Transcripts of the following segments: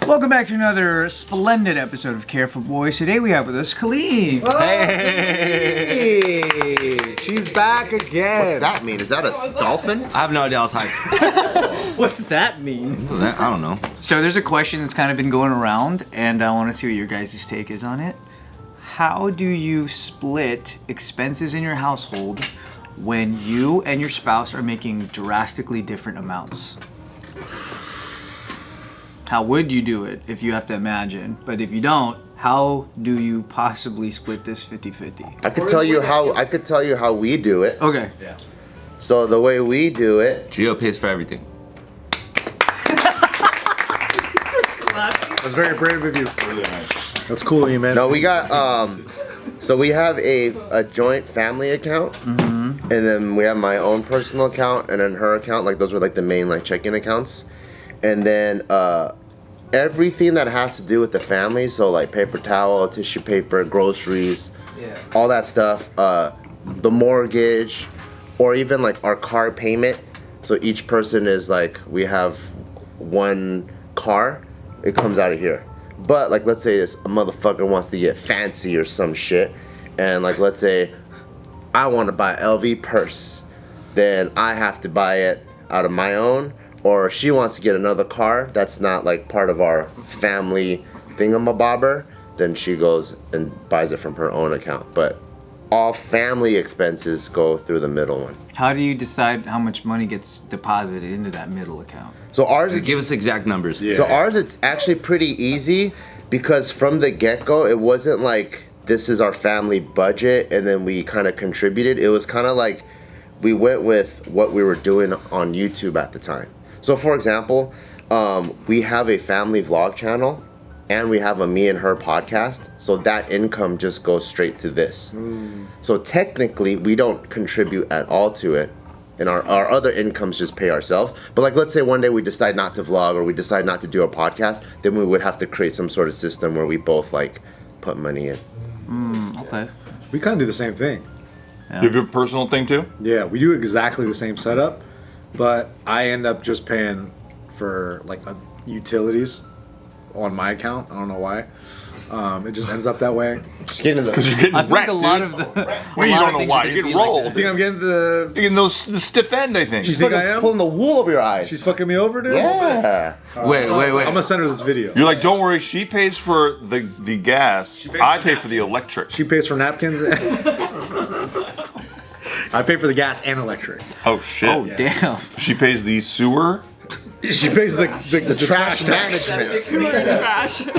Welcome back to another splendid episode of Careful Boys. Today we have with us Kalyne. Hey! She's back again. What's that mean? Is that a dolphin? I have no idea. I was hyped. What's that mean? I don't know. So there's a question that's kind of been going around, and I want to see what your guys' take is on it. How do you split expenses in your household when you and your spouse are making drastically different amounts? How would you do it if you have to imagine? But if you don't, how do you possibly split this 50-50? I could tell you how we do it. Okay. Yeah. So the way we do it, Gio pays for everything. That's very brave of you. That's cool of you, man. no, we got so we have a joint family account, and then we have my own personal account, and then her account. Like those were like the main like checking accounts, and then everything that has to do with the family, so like paper towel, tissue paper, groceries, all that stuff, the mortgage, or even like our car payment. So each person is like, we have one car, it comes out of here. But like, let's say a motherfucker wants to get fancy or some shit, and like, let's say I want to buy LV purse, then I have to buy it out of my own. Or she wants to get another car that's not like part of our family thingamabobber, then she goes and buys it from her own account. But all family expenses go through the middle one. How do you decide how much money gets deposited into that middle account? So ours, Give us exact numbers. Yeah. so ours, it's actually pretty easy because from the get-go, it wasn't like this is our family budget and then we kind of contributed. It was kind of like we went with what we were doing on YouTube at the time. So for example, we have a family vlog channel and we have a me and her podcast. So that income just goes straight to this. So technically we don't contribute at all to it. And our other incomes just pay ourselves. But like, let's say one day we decide not to vlog or we decide not to do a podcast, then we would have to create some sort of system where we both like put money in. Okay. We kind of do the same thing. You have your personal thing too? Yeah, we do exactly the same setup, but I end up just paying for like utilities on my account. I don't know why. It just ends up that way. Just getting Because the you're getting I think wrecked, a lot dude. of the. Well, you don't know why. You're getting I rolled. think I'm getting You're getting the stiff end, I think. You think I am? pulling the wool over your eyes. She's fucking me over, dude? Yeah. Wait. I'm gonna send her this video. You're like, don't worry. She pays for the gas. I pay for the electric. She pays for napkins. I pay for the gas and electric. Oh shit. Oh, damn. She pays the sewer. She pays the Trash tax. management.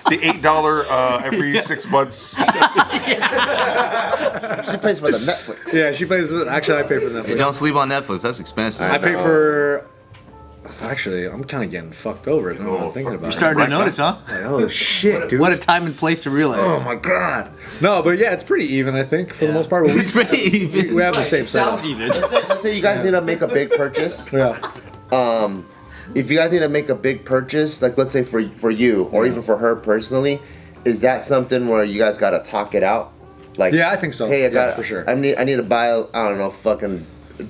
The $8 every 6 months. She pays for the Netflix. Yeah, she pays. Actually, I pay for Netflix. Hey, don't sleep on Netflix. That's expensive. I pay for. Actually, I'm kind of getting fucked over. Now that I'm thinking about it. Starting to Right notice, huh? Like, oh shit, dude. What a time and place to realize. Oh my god. No, but yeah, it's pretty even, I think, for the most part. It's pretty even. We have the same setup. even. Let's say you guys need to make a big purchase. Yeah. If you guys need to make a big purchase, like let's say for you or even for her personally, is that something where you guys gotta talk it out? Like, Yeah, I think so. Hey, I Yeah, got for sure. I need to buy I don't know fucking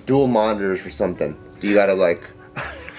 dual monitors for something. Do you gotta like?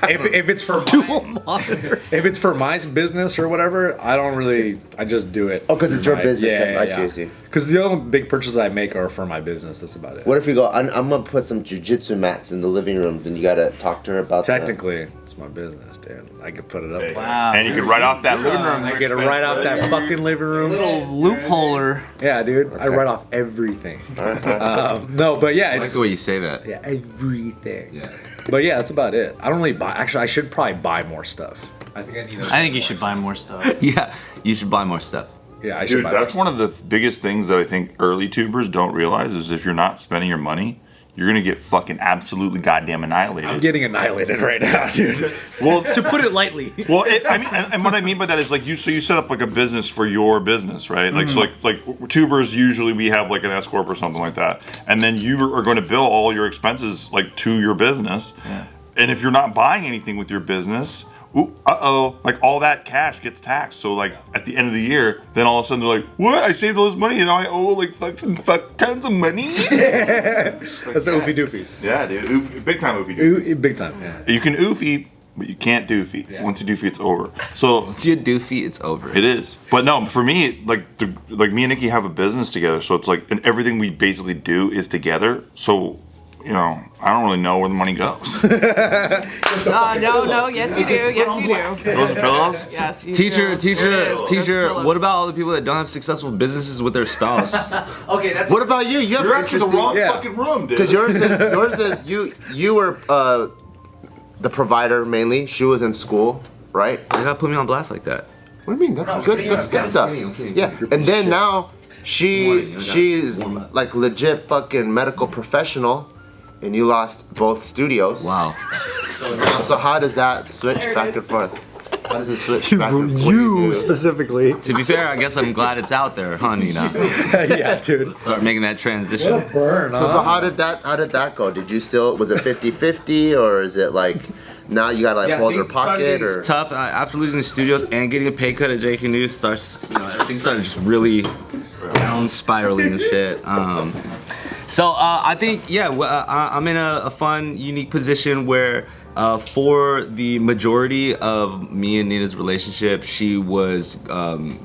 If it's for if it's for my business or whatever, I don't really. I just do it. Oh, 'cause it's your business. Yeah, I see. Because the only big purchases I make are for my business. That's about it. What if you go? I'm gonna put some jujitsu mats in the living room. Then you gotta talk to her about that. Technically, it's my business, dude. I could put it up. There. Wow. And you can write off that living room. I get it right off that fucking living room. Little loopholer. Yeah, dude. I write off everything. No, but yeah, I like it's the way you say that. yeah, everything. Yeah. But yeah, that's about it. I don't really buy. Actually, I should probably buy more stuff. I think I need. I think you should buy more stuff. Yeah, you should buy more stuff. Yeah, I should. Dude, buy that's more one of the biggest things that I think early tubers don't realize is if you're not spending your money, you're gonna get fucking absolutely goddamn annihilated. I'm getting annihilated right now, dude. Well, To put it lightly. well, I mean, and what I mean by that is like you set up like a business for your business, right? Like so, like tubers usually we have like an S corp or something like that, and then you are going to bill all your expenses like to your business, and if you're not buying anything with your business. Like all that cash gets taxed. So like at the end of the year, then all of a sudden they're like, what? I saved all this money and now I owe like fuck tons of money? That's the oofy doofies. Yeah, dude. Big time oofy dude. Big time, yeah. You can oofy but you can't doofy. Once you doofy, it's over. So Once you doofy, it's over. it is. But no, for me, like me and Nikki have a business together, so it's like, and everything we basically do is together. So, you know, I don't really know where the money goes. No, yes you do. Yes you do. Those are pillows? Yes you Teacher, do. teacher, what about all the people that don't have successful businesses with their spouse? Okay, that's What about you? You have You're asking the interesting. wrong fucking room, dude. Because yours is you were the provider mainly. She was in school, right? You gotta put me on blast like that. What do you mean? That's good. That's good stuff. Yeah, and then now she's like legit fucking medical professional, and you lost both studios. Wow. So how does that switch back and forth? How does it switch back and forth? You specifically. To be fair, I guess I'm glad it's out there, huh, Nina? Yeah, dude. Start making that transition. Burn, So how did that go? Did you still, was it 50-50 or is it like now you gotta like hold your pocket or? It's tough. After losing the studios and getting a pay cut at JustKiddingNews, starts, everything started just really down spiraling and shit. So I think, I'm in a fun, unique position where for the majority of me and Nina's relationship, she was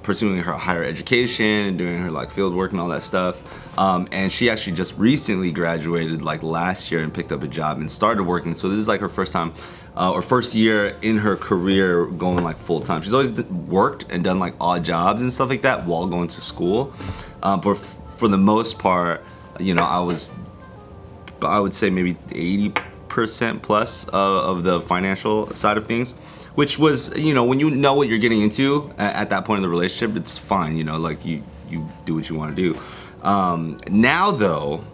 pursuing her higher education and doing her like field work and all that stuff. And she actually just recently graduated like last year and picked up a job and started working. So this is like her first time or first year in her career going like full time. She's always worked and done like odd jobs and stuff like that while going to school. But for the most part, I would say maybe 80% plus of the financial side of things, which was, when you know what you're getting into at that point in the relationship, it's fine, like you do what you want to do. Now though,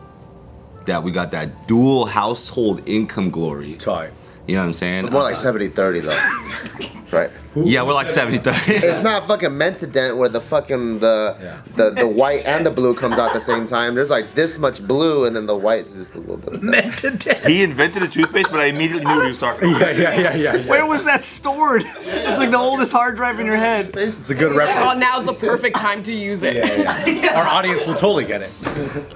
that we got that dual household income glory, Tight. you know what I'm saying? More like 70-30 though, right? Yeah, we're like 70-30. It's not fucking meant to dent where the fucking the white and the blue comes out at the same time. There's like this much blue and then the white is just a little bit of that. meant to death. He invented a toothpaste, but I immediately knew what he was talking about. Yeah. Where was that stored? It's like the oldest hard drive in your head. It's a good Oh, reference. now's the perfect time to use it. Our audience will totally get it.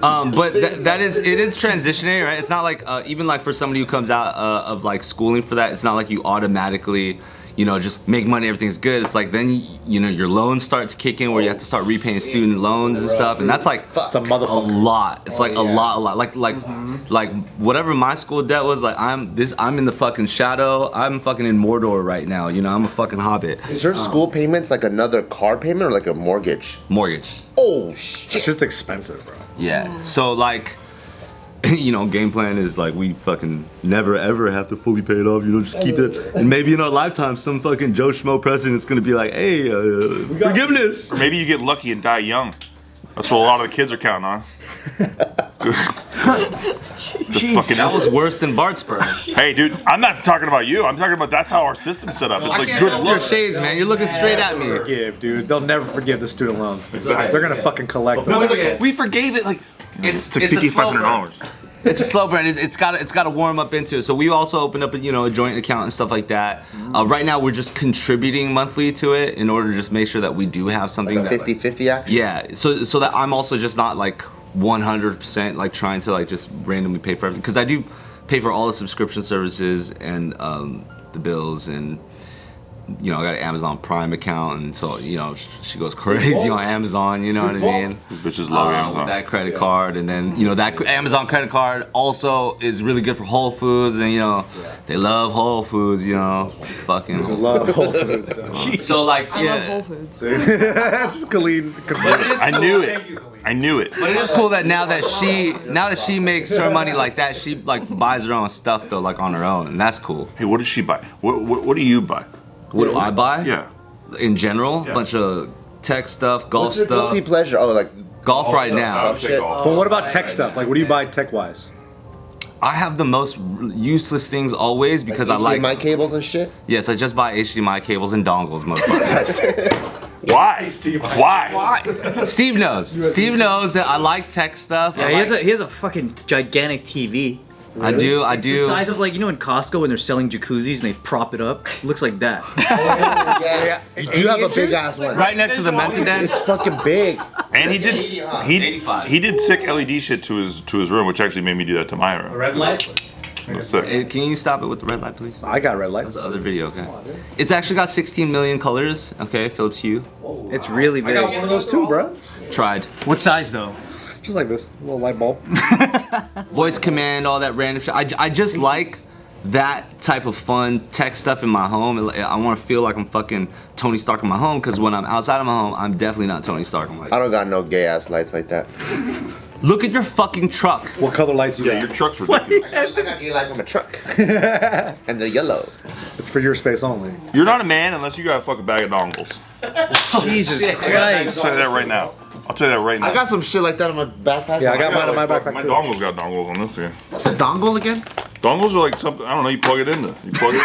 But it is transitionary, right? It's not like even like for somebody who comes out of like schooling for that, it's not like you automatically just make money, everything's good. It's like then your loans start to kick in where you have to start repaying student loans and stuff, and that's like It's a motherfucker. a lot. It's like a lot. Like whatever my school debt was, like I'm in the fucking shadow. I'm fucking in Mordor right now. I'm a fucking hobbit. Is your school payments like another car payment or like a mortgage? Mortgage. Oh shit! It's just expensive, bro. Yeah. So like, game plan is like we fucking never ever have to fully pay it off. Just keep it. And maybe in our lifetime, some fucking Joe Schmo president's gonna be like, hey, forgiveness. Or maybe you get lucky and die young. That's what a lot of the kids are counting on. That was worse than Bart's burn. Hey, dude, I'm not talking about you. I'm talking about that's how our system's set up. It's like good Your luck. shades, man. You're looking straight at me. Forgive, dude. They'll never forgive the student loans. They're gonna fucking collect them. We forgave it like It's like $5,500. It's a slow burn. It's got to warm up into it. So we also opened up a joint account and stuff like that. Right now we're just contributing monthly to it in order to just make sure that we do have something Like a that 50-50 action? yeah. So that I'm also just not like 100% like trying to like just randomly pay for everything, because I do pay for all the subscription services and the bills, and I got an Amazon Prime account, and so she goes crazy on Amazon. You know what I mean? Bitches love Amazon. With that credit card, and then that Amazon credit card also is really good for Whole Foods, and they love Whole Foods. Fucking Love Whole Foods. Though. so like I love Whole Foods. Just Kalyne. I knew it. I knew it. But it is cool that now that she makes her money like that, she like buys her own stuff though, like on her own, and that's cool. Hey, what does she buy? What do you buy? What do I buy? Yeah. In general, Yeah. a bunch of tech stuff, golf What's your stuff. guilty pleasure? Oh, like Golf right now. golf shit. But what about tech stuff? Like, what do you buy tech-wise? I have the most useless things always because I like. my cables and shit. Yes, I just buy HDMI cables and dongles, motherfucker. Why? Why? Steve knows. Steve knows that I like tech stuff. Yeah, he has a fucking gigantic TV. I do. It's the size of like, in Costco when they're selling jacuzzis and they prop it up. It looks like that. Yeah. You have a big ass one. Right next to the mental den. It's fucking big. And he did 85. he did sick LED shit to his room, which actually made me do that to my room. Red light? That's sick. Hey, can you stop it with the red light, please? I got red lights. That's the other video, okay? It's actually got 16 million colors, okay? Philips Hue. It's really I big. got one of those too, bro. Tried. What size though? Just like this, a little light bulb. Voice command, all that random shit. I just like that type of fun tech stuff in my home. I want to feel like I'm fucking Tony Stark in my home, because when I'm outside of my home, I'm definitely not Tony Stark. I'm like, I don't got no gay ass lights like that. look at your fucking truck. What color lights you Yeah, got? your truck's ridiculous. I got gay lights on my truck. And they're yellow. It's for your space only. You're not a man unless you got a fucking bag of dongles. Jesus I'll Christ. tell you that right now. I'll tell you that right now. I got some shit like that in my backpack. Yeah, I got mine in my like, backpack my too. dongle's got dongles on this thing. What's a dongle again? Dongles are like something, I don't know, you plug it in. You plug it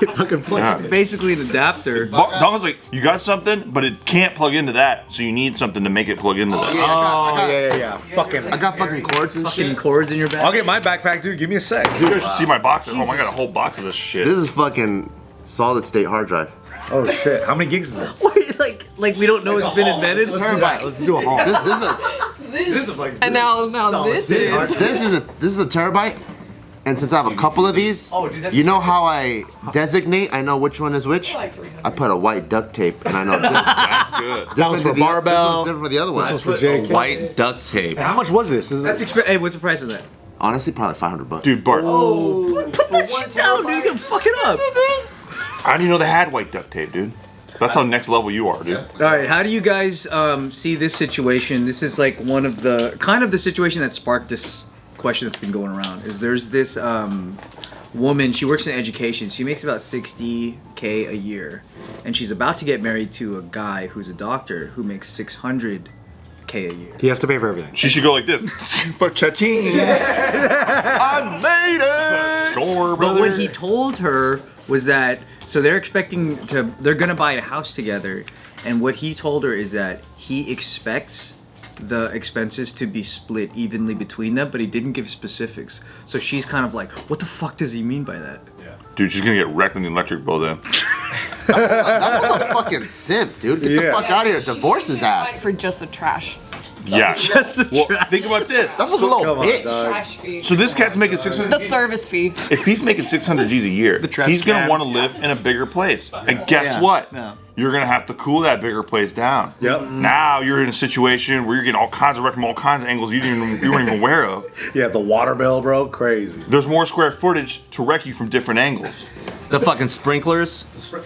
in. Fucking plug. Yeah. Basically an adapter. Dongle's like, you got something, but it can't plug into that, so you need something to make it plug into that. I Yeah. Fucking. I got fucking cords and Fucking shit. cords in your back. I'll get my backpack, dude. Give me a sec. You guys should see my box at home. I got a whole box of this shit. This is fucking solid state hard drive. Oh shit. How many gigs is it? Wait, like we don't know it's been invented? Let's do a haul. This is a And now this is. this is a terabyte. And since I have a couple of these, you know how I designate? I know which one is which. I put a white duct tape, and I know. That's good. That was for This barbell. one's different for the other one. This was for JK. White duct tape. How much was this? Is That's it? Hey, what's the price of that? Honestly, probably $500. Dude, Bart, Put that shit down, dude. You're gonna fuck it up. I didn't even know they had white duct tape, dude. That's how next level you are, dude. All right, how do you guys see this situation? This is like one of the kind of the situation that sparked this question that's been going around. Is there's this woman? She works in education. She makes about $60K a year, and she's about to get married to a guy who's a doctor who makes $600K a year. He has to pay for everything. She should go like this. Fuck cha-ching. I made it. Score, But brother. what he told her was that they're gonna buy a house together, and what he told her is that he expects the expenses to be split evenly between them, but he didn't give specifics. So she's kind of like, what the fuck does he mean by that? Dude, she's gonna get wrecked on the electric bill then. That was a fucking simp, dude. Get the fuck out of here. Divorce his ass. For just the trash. Yeah. Just the Well, trash. think about this. That was a little Come on, bitch. dog. Trash fee. So this cat's making 600. The service fee. If he's making 600 G's a year, trash he's gonna can. want to live in a bigger place. And guess Yeah. what? No. You're gonna have to cool that bigger place down. Yep. Now you're in a situation where you're getting all kinds of wreck from all kinds of angles you weren't even aware of. Yeah, the water bill, bro. Crazy. There's more square footage to wreck you from different angles. The fucking sprinklers.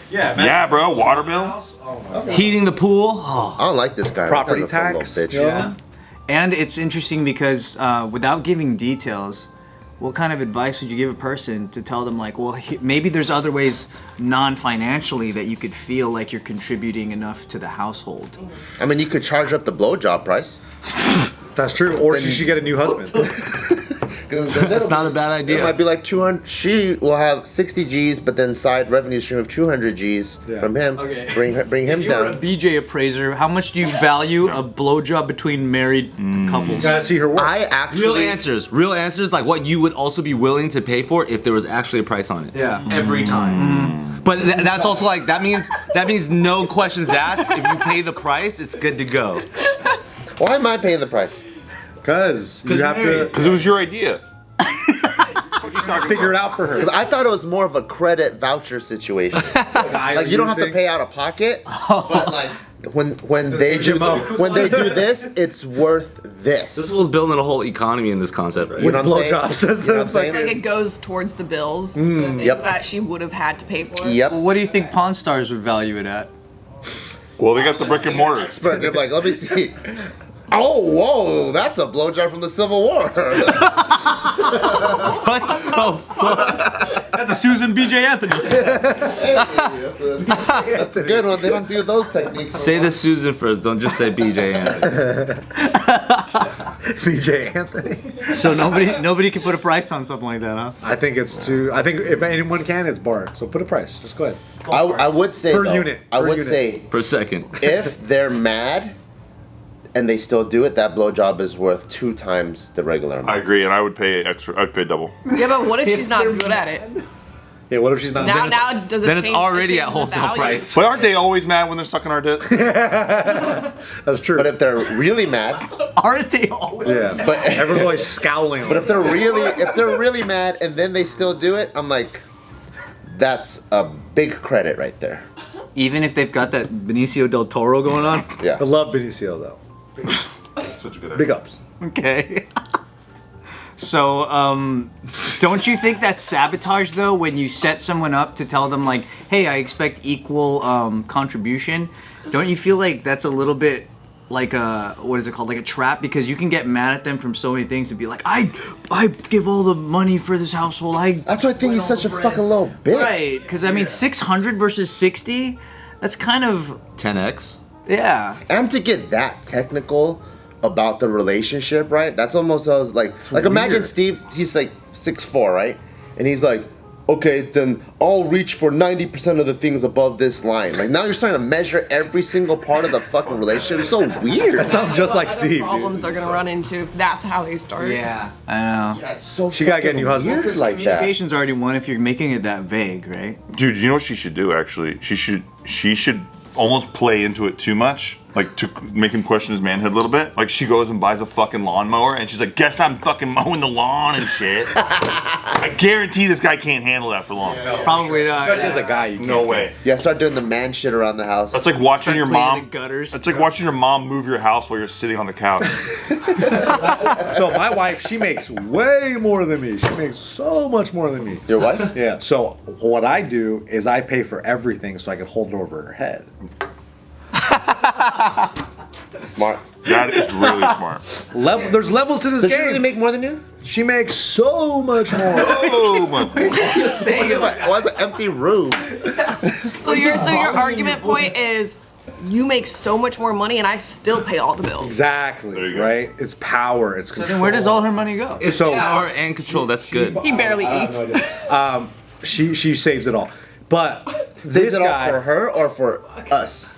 Yeah, bro. Water bill. Heating the pool. Oh. I don't like this guy. Property That guy's a tax. little bitch. Yeah. And it's interesting because without giving details, what kind of advice would you give a person to tell them like, well, maybe there's other ways non-financially that you could feel like you're contributing enough to the household? I mean, you could charge up the blowjob price. That's true. Or she should get a new husband. That's not a bad It idea. might be like 200. She will have 60 G's, but then side revenue stream of 200 G's Yeah. from him. Okay. Bring him If you're a down. BJ appraiser, how much do you value a blowjob between married couples? Gotta see her work. I Real actually. answers. Real answers, like what you would also be willing to pay for if there was actually a price on it. Yeah. Every time. But that's also like that means no questions asked. If you pay the price, it's good to go. Why am I paying the price? Cause you have to Because it was your idea. figure it out for her. 'Cause I thought it was more of a credit voucher situation. Like you don't have to pay out of pocket, but like when they do this, it's worth this. This was building a whole economy in this concept. You know what I'm saying? Blowjobs. You know what I'm saying? Like it goes towards the bills the things Yep. that she would have had to pay for. Yep. Well, what do you think Pawn Stars would value it at? Well, they got the brick and mortar. But they're like, let me see. Oh, whoa, that's a blowjob from the Civil War. What the fuck? That's a Susan BJ Anthony. That's a good one. They don't do those techniques. Say the Susan first. Don't just say BJ. BJ Anthony. So nobody can put a price on something like that, huh? I think it's too. I think if anyone can, it's Bart. So put a price. Just go ahead. I would say Per though, unit, I per would unit. say Per second. if they're mad and they still do it, that blowjob is worth 2 times the regular I amount. agree, and I would pay extra. I'd pay double. Yeah, but what if she's not good at it? Yeah, what if she's not? Now does it then it's change- already change at the wholesale value? price. But aren't they always mad when they're sucking our dick? That's true. But if they're really mad, Aren't they always? yeah, but everyone's always scowling. but if they're really mad and then they still do it, I'm like, that's a big credit right there. Even if they've got that Benicio del Toro going on? Yeah. I love Benicio though. Such a good Big idea. ups. Okay. So, don't you think that's sabotage though when you set someone up to tell them like, hey, I expect equal contribution? Don't you feel like that's a little bit like a, what is it called, like a trap? Because you can get mad at them from so many things and be like, I give all the money for this household. That's why I think he's such a fucking little bitch. Right, because I mean, 600 versus 60, that's kind of, 10x. yeah. And to get that technical about the relationship, right? That's almost I was like imagine weird. Steve, he's like 6'4", right? And he's like, okay, then I'll reach for 90% of the things above this line. Like now you're starting to measure every single part of the fucking relationship. It's so weird. That sounds just like What Steve, problems dude. they're gonna run into if that's how they start. Yeah, I know. Yeah, it's so She gotta get a fucking new husband. weird like that. Communication's already one if you're making it that vague, right? Dude, you know what she should do actually? She should almost play into it too much. Like to make him question his manhood a little bit. Like she goes and buys a fucking lawnmower and she's like, guess I'm fucking mowing the lawn and shit. I guarantee this guy can't handle that for long. Probably not. Especially as a guy, you can't. No way. Yeah, start doing the man shit around the house. That's like watching Start your cleaning mom. the gutters. It's like watching your mom move your house while you're sitting on the couch. So my wife, she makes way more than me. She makes so much more than me. Your wife? Yeah. So what I do is I pay for everything so I can hold it over her head. Smart. That is really smart. There's levels to this Does she game. really make more than you? She makes so much more. Oh my. Why is it an empty room? So your argument point is you make so much more money and I still pay all the bills. Exactly. There you go. Right? It's power. It's control. Then where does all her money go? It's So- power and control. That's good. He barely eats. She saves it all. But Is this it all guy, for her or for us?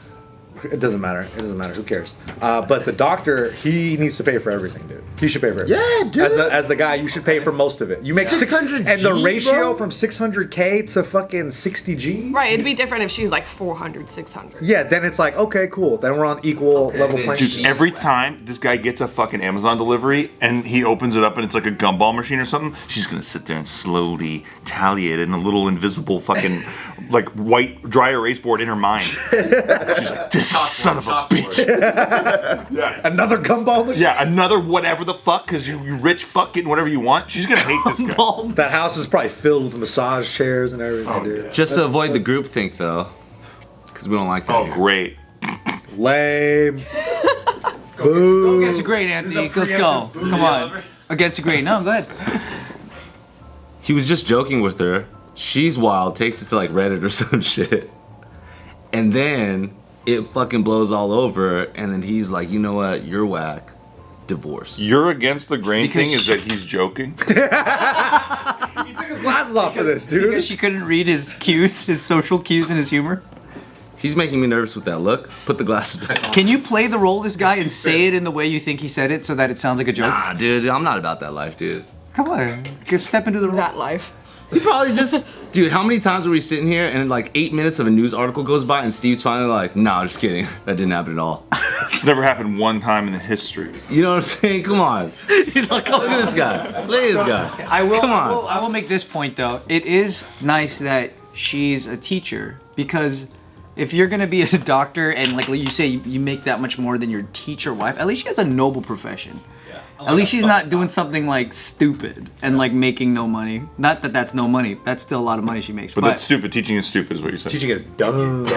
it doesn't matter. It doesn't matter. Who cares? But the doctor, he needs to pay for everything, dude. He should pay for everything. Yeah, dude. As the guy, you should pay for most of it. You make 600 and the Gs, ratio bro? from 600K to fucking 60 G. Right, it'd be different if she was like 400, 600. Yeah, then it's like, okay, cool. Then we're on equal level then playing Dude, field. every time this guy gets a fucking Amazon delivery and he opens it up and it's like a gumball machine or something, she's gonna sit there and slowly tally it in a little invisible fucking like white dry erase board in her mind. She's like, this son of a bitch. Another gumball machine. Yeah, another whatever the fuck, because you rich fucking whatever you want. She's gonna hate this guy. That house is probably filled with massage chairs and everything, dude. Just to avoid the group think though, because we don't like that. Oh, here. great. Lame. Against a grade, Anthony. Let's go. Come on. Against a grade. No, go ahead. He was just joking with her. She's wild, takes it to like Reddit or some shit. And then it fucking blows all over, and then he's like, you know what, you're whack. Divorce. You're against the grain Because thing is that he's joking. He took his glasses off for this, dude. Because she couldn't read his cues, his social cues, and his humor. He's making me nervous with that look. Put the glasses back on. Can you play the role of this guy and say it in the way you think he said it so that it sounds like a joke? Nah, dude, I'm not about that life, dude. Come on. Just step into the role. That life. He probably just, dude, how many times are we sitting here and like 8 minutes of a news article goes by and Steve's finally like, nah, just kidding. That didn't happen at all. It's never happened one time in the history. You know what I'm saying? Come on. He's like, look at this guy. Look at this guy. I will, Come on. I will make this point though. It is nice that she's a teacher because if you're gonna be a doctor and like you say you make that much more than your teacher wife, at least she has a noble profession. At least she's not doing something like stupid and like making no money. Not that that's no money. That's still a lot of money she makes. But that's stupid. Teaching is stupid is what you said. Teaching is dumb.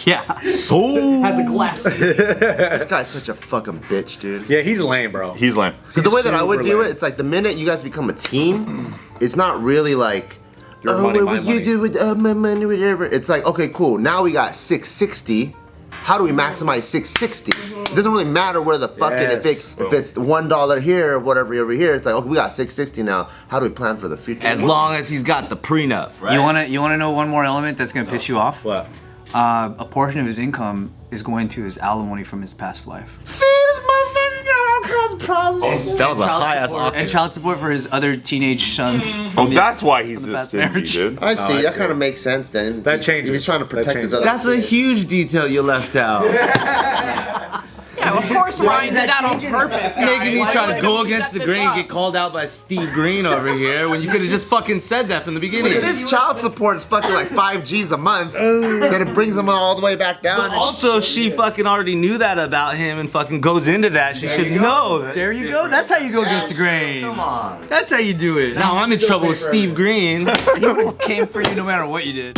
yeah. So Has a glass. This guy's such a fucking bitch, dude. Yeah, he's lame, bro. He's lame. Because the way that I would super view lame. it, it's like the minute you guys become a team, it's not really like, Your money, what my would you money." do with my money, whatever. It's like, okay, cool. Now we got 660. How do we maximize 660? It doesn't really matter where the fucking if it's $1 here or whatever over here. It's like, okay, we got 660 now. How do we plan for the future? as long as he's got the prenup, right? You wanna know one more element that's gonna piss you off? What? A portion of his income is going to his alimony from his past life. See this motherfucker got all kinds of problem? That was a high ass And octave. child support for his other teenage sons. Oh, that's why he's the this bad stingy, marriage. dude. I see. I That see. kind of makes sense then. That changes. He was trying to That protect his changes. other. That's a kid. huge detail you left out. Yeah, of course Ryan did that on purpose. Guys. Making me Why try would to he go set against the this grain, up? get called out by Steve Greene over here when you could have just fucking said that from the beginning. This child support is fucking like 5 G's a month. Then it brings him all the way back down. Also, she fucking already knew that about him and fucking goes into that. She should know that. There you go. That's how you go against the grain. Come on. That's how you do it. Now I'm in trouble with Steve Greene. He came for you no matter what you did.